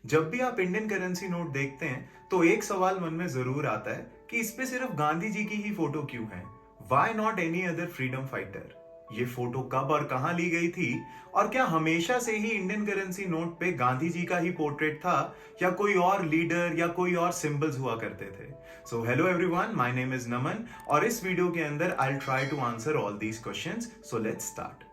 जब भी आप इंडियन करेंसी नोट देखते हैं तो एक सवाल मन में जरूर आता है कि इस पे सिर्फ गांधी जी की ही फोटो क्यों है। Why not any other freedom fighter. ये फोटो कब और कहां ली गई थी, और क्या हमेशा से ही इंडियन करेंसी नोट पे गांधी जी का ही पोर्ट्रेट था, या कोई और लीडर या कोई और सिंबल्स हुआ करते थे। So hello everyone, my name is Naman और इस वीडियो के अंदर I try to answer all these questions. So let's start.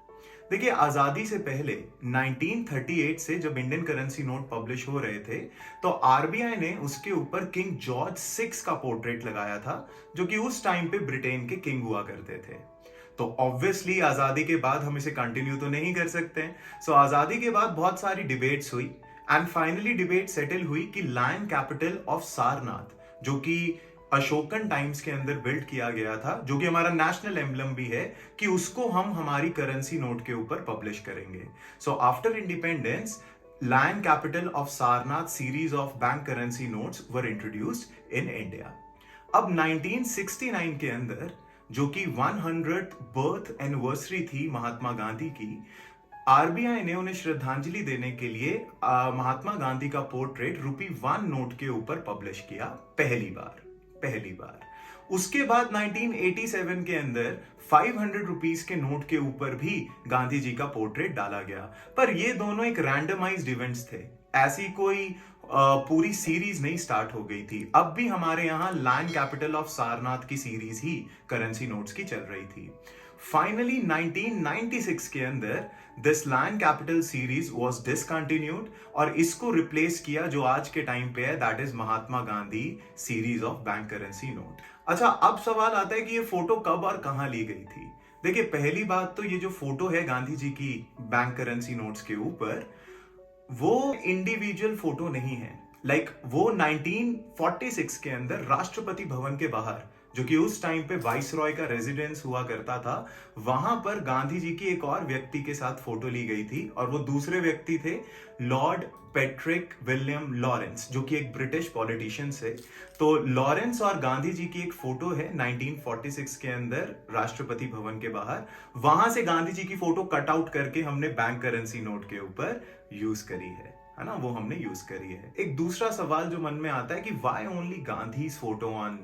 देखिए, आजादी से पहले 1938 से जब इंडियन करेंसी नोट पब्लिश हो रहे थे तो आरबीआई ने उसके ऊपर किंग जॉर्ज सिक्स का पोर्ट्रेट लगाया था, जो कि उस टाइम पे ब्रिटेन के किंग हुआ करते थे। तो ऑब्वियसली आजादी के बाद हम इसे कंटिन्यू तो नहीं कर सकते। सो आजादी के बाद बहुत सारी डिबेट्स हुई एंड फाइनली डिबेट सेटल हुई कि लायन कैपिटल ऑफ सारनाथ, जो कि अशोकन टाइम्स के अंदर बिल्ड किया गया था, जो कि हमारा नेशनल एम्बलम भी है, कि उसको हम हमारी करेंसी नोट के ऊपर पब्लिश करेंगे। So after independence, lion capital of Sarnath series of bank currency notes were introduced in India. अब 1969 के अंदर, जो कि 100th बर्थ एनिवर्सरी थी महात्मा गांधी की, आरबीआई ने उन्हें श्रद्धांजलि देने के लिए महात्मा गांधी का पोर्ट्रेट ₹1 नोट के ऊपर पब्लिश किया पहली बार। उसके बाद 1987 के अंदर 500 रुपीस के नोट के ऊपर भी गांधी जी का पोर्ट्रेट डाला गया। पर ये दोनों एक रैंडमाइज्ड इवेंट्स थे, ऐसी कोई पूरी सीरीज नहीं स्टार्ट हो गई थी। अब भी हमारे यहाँ लायन कैपिटल ऑफ सारनाथ की सीरीज ही करेंसी नोट्स की चल रही थी। फाइनली 1996 के अंदर this lion capital series was discontinued और इसको रिप्लेस किया जो आज के टाइम पे है, that is Mahatma Gandhi series of bank currency note. अच्छा, अब सवाल आता है कि ये फोटो कब और कहां ली गई थी। देखिए, पहली बात तो ये जो फोटो है गांधी जी की बैंक करेंसी नोट्स के ऊपर, वो इंडिविजुअल फोटो नहीं है। वो 1946 के अंदर राष्ट्रपति भवन के बाहर, जो कि उस टाइम पे वाइसरॉय का रेजिडेंस हुआ करता था, वहां पर गांधी जी की एक और व्यक्ति के साथ फोटो ली गई थी, और वो दूसरे व्यक्ति थे लॉर्ड पैट्रिक विलियम लॉरेंस, जो कि एक ब्रिटिश पॉलिटिशियन है। तो लॉरेंस और गांधी जी की एक फोटो है 1946 के अंदर राष्ट्रपति भवन के बाहर। वहां से गांधी जी की फोटो कट आउट करके हमने बैंक करेंसी नोट के ऊपर यूज करी है ना, वो हमने यूज करी है। एक दूसरा सवाल जो मन में आता है कि why only Gandhi's photo on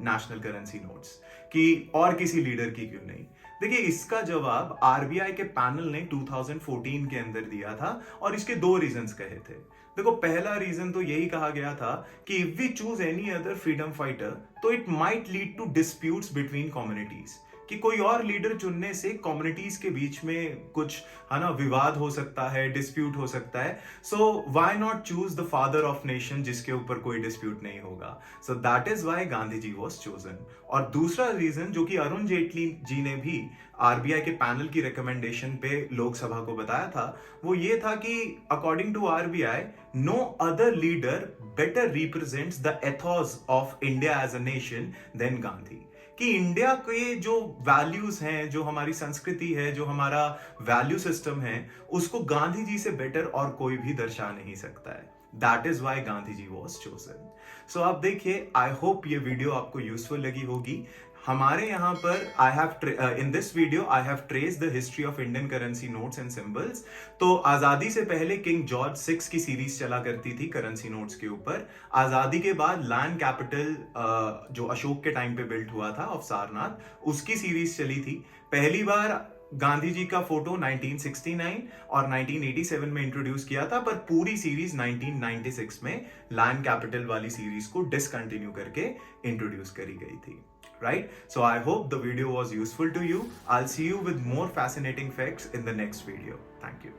national currency notes, कि और किसी लीडर की क्यों नहीं। देखिए, इसका जवाब आरबीआई के पैनल ने 2014 के अंदर दिया था, और इसके दो रीजंस कहे थे। देखो, पहला रीजन तो यही कहा गया था कि if we choose any other freedom fighter तो it might lead to disputes between communities, कि कोई और लीडर चुनने से कम्युनिटीज के बीच में कुछ, है ना, विवाद हो सकता है, डिस्प्यूट हो सकता है। So why not choose the father of nation, जिसके ऊपर कोई डिस्प्यूट नहीं होगा। So that is why Gandhi ji was chosen. और दूसरा रीजन, जो कि अरुण जेटली जी ने भी आरबीआई के पैनल की रिकमेंडेशन पे लोकसभा को बताया था, वो ये था कि according to RBI, no other leader better represents the ethos of India as a nation than Gandhi. कि इंडिया के जो वैल्यूज हैं, जो हमारी संस्कृति है, जो हमारा वैल्यू सिस्टम है, उसको गांधी जी से बेटर और कोई भी दर्शा नहीं सकता है। That is why Gandhi ji was chosen. So आप देखिए, आई होप ये वीडियो आपको यूजफुल लगी होगी। हमारे यहाँ पर I have in this video I have trace the history of Indian currency notes and symbols. तो आजादी से पहले किंग जॉर्ज सिक्स की सीरीज चला करती थी करेंसी नोट्स के ऊपर। आजादी के बाद लायन कैपिटल, जो अशोक के टाइम पे बिल्ट हुआ था, ऑफ सारनाथ, उसकी सीरीज चली थी। पहली बार गांधी जी का फोटो 1969 और 1987 में इंट्रोड्यूस किया था, पर पूरी सीरीज 1996 में लायन कैपिटल वाली सीरीज को डिसकंटिन्यू करके इंट्रोड्यूस करी गई थी। Right? So I hope the video was useful to you. I'll see you with more fascinating facts in the next video. Thank you.